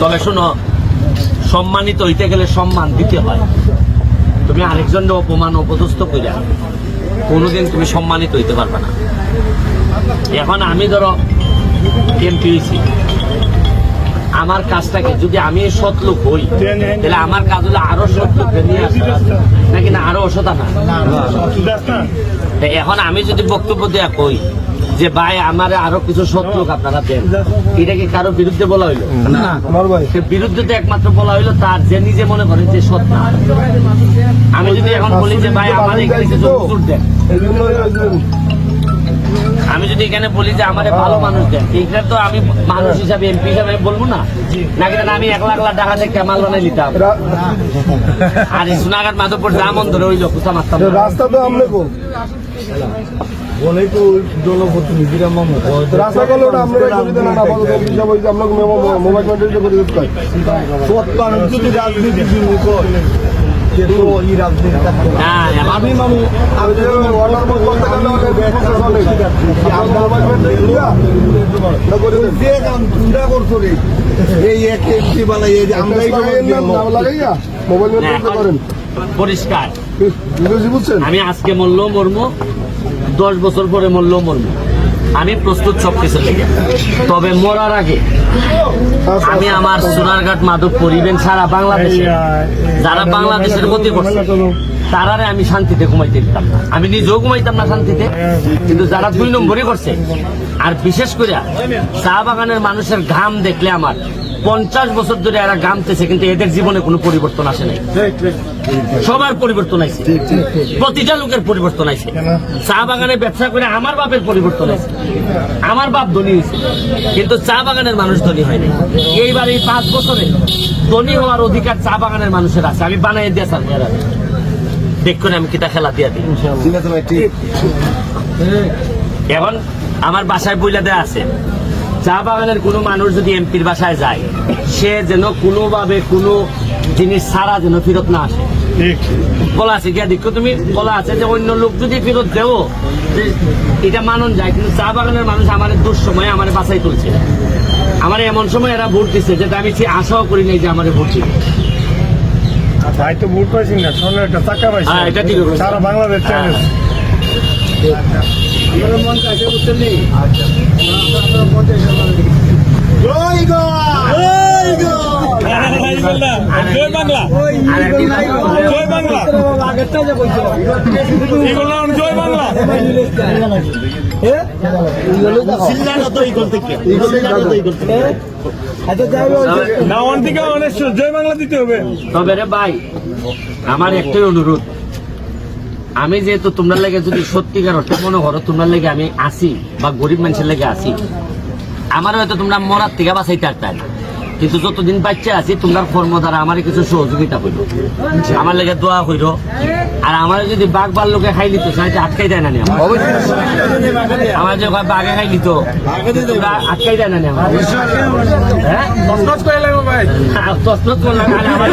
তবে শোনো, সম্মানিত হইতে গেলে সম্মান দিতে হয়। তুমি আরেকজনের অপমান অপদস্থ করে কোনোদিন তুমি সম্মানিত হইতে পারবে না। এখন আমি ধরো এমপি হয়েছি, আমার কাজটাকে যদি আমি সৎ লোক হই তাহলে আমার কাজ হলে আরো সৎ লোককে নিয়ে আসা, নাকি না আরো অসতা না? এখন আমি যদি বক্তব্য দেয়া কই যে ভাই আমার আরো কিছু সৎ লোক আপনারা দেন, এটা কি কারো বিরুদ্ধে বলা হইলো? বিরুদ্ধে তো একমাত্র বলা হইলো তার যে নিজে মনে করে যে সৎ না। আমি যদি এখন বলি যে ভাই আমার এখানে কিছু হুজুর দেন, আমি যদি এখানে বলি যে আমার ভালো মানুষ দেন, এইটা তো আমি মানুষ হিসাবে এমপি হিসাবে বলবো না, নাকি আমি 1 লাখ টাকা দিয়ে ক্যামাল বানাই নিতাম আর সোনাঘাট মাধবপুর যা মন ধরে ওই লোক মারতাম। রাস্তা তো আমরা বলে তো জনপ্রতিনিধিরা রাস্তা করলো আমরা মোবাইল যদি রাজনীতি পরিষ্কার। আমি আজকে মরলেও মরমো, 10 বছর পরে মরলেও মরমো, আমি প্রস্তুত সবকিছু থেকে। তবে মরার আগে আমি আমার সোনারঘাট মাধবপুর ইভেন সারা বাংলাদেশে যারা বাংলাদেশের ক্ষতি করছে তারারে আমি শান্তিতে ঘুমাইতে দিতাম না। আমি নিজেও ঘুমাইতাম না শান্তিতে, কিন্তু যারা 2 নম্বরই করছে, আর বিশেষ করে চা বাগানের মানুষের ঘাম দেখলে আমার 50 বছর ধরে এরা ঘামতেছে, কিন্তু এদের জীবনে কোনো পরিবর্তন আসে নাই। সবার পরিবর্তন আইছে, প্রতিটা লোকের পরিবর্তন আইছে। চা বাগানে ব্যবসা করে আমার বাপের পরিবর্তন আইছে, আমার বাপ ধনী হয়েছে, কিন্তু চা বাগানের মানুষ ধনী হয়নি। এইবার এই 5 বছরে ধনী হওয়ার অধিকার চা বাগানের মানুষের আছে। আমি বানাই দিয়ে স্যার দেখুন আমি কিতা খেলা দিয়া দিই। এখন আমার বাসায় বইলা দেয়া আছে, চা বাগানের কোনো মানুষ যদি এমপির বাসায় যায়, সে যেন কোনোভাবে কোনো জিনিস ছাড়া যেন ফেরত না আসে। বলা আছে গিয়া দেখো তুমি, বলা আছে যে অন্য লোক যদি ফেরত দেও এটা মানন যায়, কিন্তু চা বাগানের মানুষ আমার দুঃসময়ে আমার বাসায় তুলছে। আমার এমন সময় এরা ভোট দিচ্ছে যেটা আমি আশাও করি নাই যে আমার ভোট দিবে। ভাই তো ভোট পাইছি না, সোনার একটা টাকা পাইছি, এটা ঠিক আছে, সারা বাংলাদেশ চ্যালেঞ্জ। জয় বাংলা, জয় বাংলা, জয় বাংলা। জয় বাংলা দিতে হবে। তবে রে ভাই, আমার একটাই অনুরোধ, আমি যেহেতু তোমরা লেগে যদি সত্যিকার অর্থে মনে করো তোমরা লেগে আমি আসি বা গরিব মানুষের লেগে আসি, আমার হয়তো তোমরা মরার থেকে বাঁচাইতে পারতাম, কিন্তু যতদিন বাচ্চা আছি তোমরা কর্ম দ্বারা আমার কিছু সহযোগিতা করো, আমার লেগে দোয়া করো। আর আমার যদি বাঘ বার লোকে খাই নিত সেটা আটকাই দেয় না আমার, যে বাঘে খাই নিত তোমরা আটকাই দেয় না আমার। হ্যাঁ তসনস করে লাগবো ভাই, তসনস করলাম আমার